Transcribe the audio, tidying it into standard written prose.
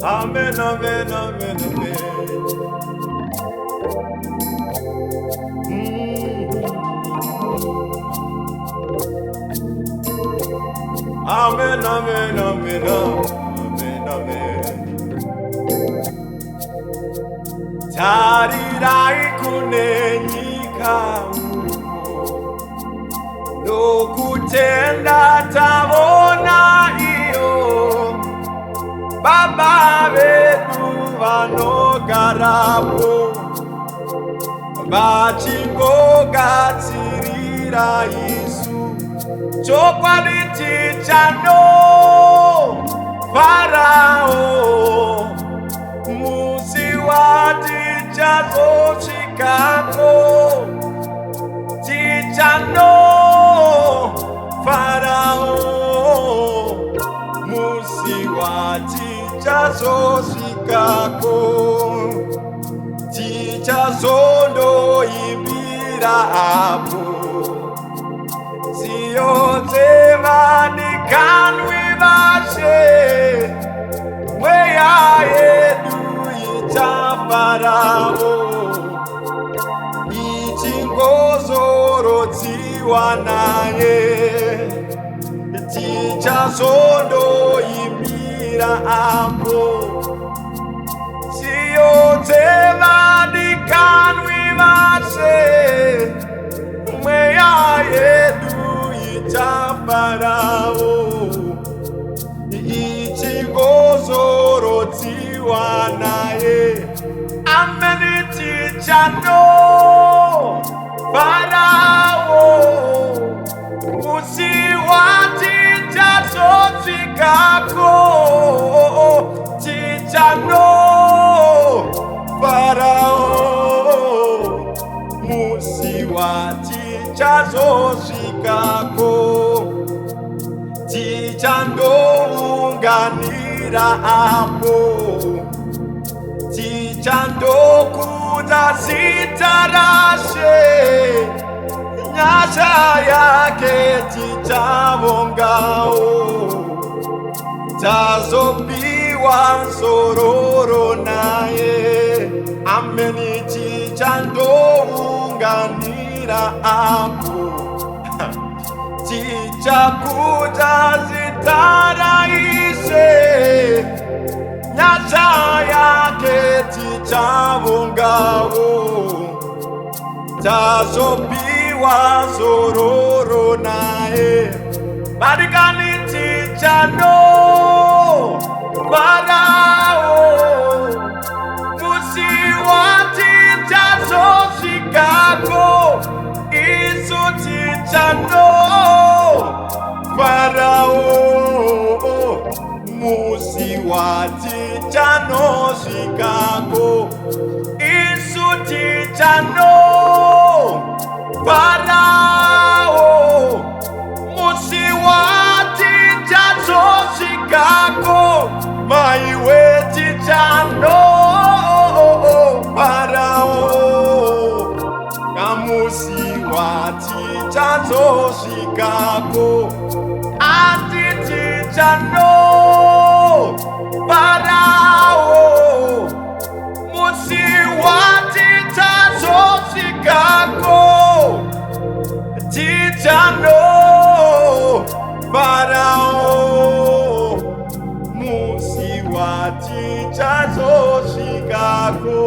Amen, amen, amen, amen. Amen, amen, amen, amen, amen. Tarirai kunenyika nokutenda tabona iyo Baba vedu vanogarapo vachingogatsirira isu chokwadi tichano Farao musi watichazosvikako tichano Farao musi watichazosvikako tichazondoimbira apo ziyonse vanikanwi vashe mweya yedu ita Farao ichingozorodziwa naye tichazondoimbira apo ziyonse vanikanwi vashe mweya yedu ita Farao ichingozorodziwa naye ameni tichano Farao musi watichazosvikako tichano Farao musi watichazosvikako tichandounganira apo tichandokuta zita rashe nyasha yake tichavongao tazopiwa nsororo naye ameni tichandounganira apo tichakuta zita raishe nyasha yake tichavongao tazopiwa nsororo naye barikani tichano Farao musi watichazosvikako isu tichano Farao musi watichazosvikako isu tichano Farao musi watichazosvikako maiwe tichano Farao kamusi watichazosvikako ati tichano Farao musi watichazosvikako tichano Farao musi watichazosvikako